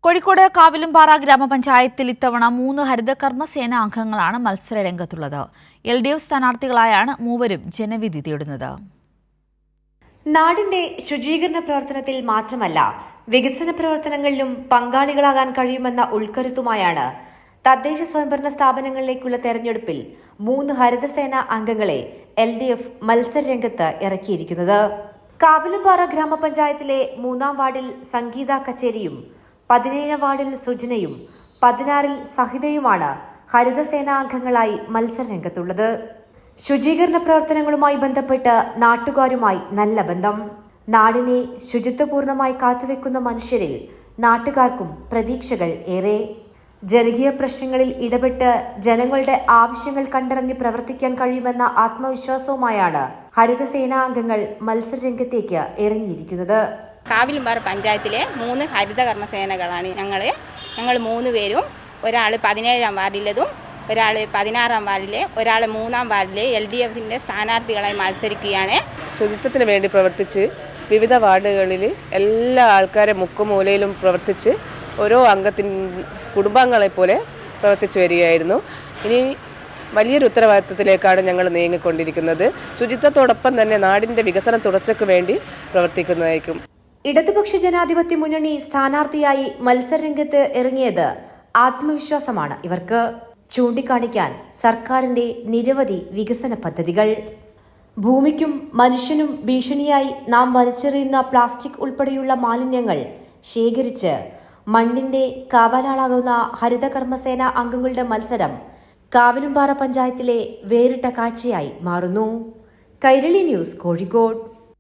കോഴിക്കോട് കാവിലുംപാറ ഗ്രാമപഞ്ചായത്തിൽ ഇത്തവണ 3 ഹരിതകർമ്മസേന അംഗങ്ങളാണ് മത്സരരംഗത്തുള്ളത്. LDF സ്ഥാനാർത്ഥികളായാണ് മൂവരും ജനവിധി തേടുന്നത്. നാടിന്റെ ശുചീകരണ പ്രവർത്തനത്തിൽ മാത്രമല്ല വികസന പ്രവർത്തനങ്ങളിലും പങ്കാളികളാകാൻ കഴിയുമെന്ന ഉൾക്കരുത്തുമായാണ് തദ്ദേശ സ്വയംഭരണ സ്ഥാപനങ്ങളിലേക്കുള്ള തെരഞ്ഞെടുപ്പിൽ 3 ഹരിതസേന അംഗങ്ങളെ LDF മത്സരരംഗത്ത് ഇറക്കിയിരിക്കുന്നത്. കാവിലുംപാറ ഗ്രാമപഞ്ചായത്തിലെ 3-ാം വാർഡിൽ സംഗീത കച്ചേരിയും 17-ാം വാർഡിൽ സുജനയും 16-ൽ സഹിതയുമാണ് ഹരിതസേനാ അംഗങ്ങളായി മത്സരരംഗത്തുള്ളത്. ശുചീകരണ പ്രവർത്തനങ്ങളുമായി ബന്ധപ്പെട്ട് നാട്ടുകാരുമായി നല്ല ബന്ധം. നാടിനെ ശുചിത്വപൂർണമായി കാത്തുവെക്കുന്ന മനുഷ്യരിൽ നാട്ടുകാർക്കും പ്രതീക്ഷകൾ ഏറെ. ജനകീയ പ്രശ്നങ്ങളിൽ ഇടപെട്ട് ജനങ്ങളുടെ ആവശ്യങ്ങൾ കണ്ടറിഞ്ഞ് പ്രവർത്തിക്കാൻ കഴിയുമെന്ന ആത്മവിശ്വാസവുമായാണ് ഹരിതസേനാ അംഗങ്ങൾ മത്സരരംഗത്തേക്ക് ഇറങ്ങിയിരിക്കുന്നത്. കാവിലുംപാറ പഞ്ചായത്തിലെ 3 ഹരിതകർമ്മസേനകളാണ് ഞങ്ങൾ 3 പേരും. ഒരാൾ 17-ാം വാർഡിലേതും, ഒരാൾ 16-ാം വാർഡിലെ, ഒരാൾ 3-ാം വാർഡിലെ LDFിൻ്റെ സ്ഥാനാർത്ഥികളായി മത്സരിക്കുകയാണ്. ശുചിത്വത്തിന് വേണ്ടി പ്രവർത്തിച്ച് വിവിധ വാർഡുകളിൽ എല്ലാ ആൾക്കാരെ മുക്കുമൂലയിലും പ്രവർത്തിച്ച് ഓരോ കുടുംബാംഗങ്ങളെപ്പോലെ പ്രവർത്തിച്ചു വരികയായിരുന്നു. ഇനി വലിയൊരു ഉത്തരവാദിത്തത്തിലേക്കാണ് ഞങ്ങൾ നീങ്ങിക്കൊണ്ടിരിക്കുന്നത്. ശുചിത്വത്തോടൊപ്പം തന്നെ നാടിൻ്റെ വികസന തുടർച്ചയ്ക്ക് വേണ്ടി പ്രവർത്തിക്കുന്നതായിരിക്കും. ഇടതുപക്ഷ ജനാധിപത്യ മുന്നണി സ്ഥാനാർത്ഥിയായി മത്സരരംഗത്ത് ഇറങ്ങിയത് ആത്മവിശ്വാസമാണ് ഇവർക്ക്. ചൂണ്ടിക്കാണിക്കാൻ സർക്കാരിന്റെ നിരവധി വികസന പദ്ധതികൾ. ഭൂമിക്കും മനുഷ്യനും ഭീഷണിയായി നാം വലിച്ചെറിയുന്ന പ്ലാസ്റ്റിക് ഉൾപ്പെടെയുള്ള മാലിന്യങ്ങൾ ശേഖരിച്ച് മണ്ണിന്റെ കാവലാളാകുന്ന ഹരിതകർമ്മസേന അംഗങ്ങളുടെ മത്സരം കാവിലുംപാറ പഞ്ചായത്തിലെ വേറിട്ട കാഴ്ചയായി മാറുന്നു. കൈരളി ന്യൂസ്, കോഴിക്കോട്.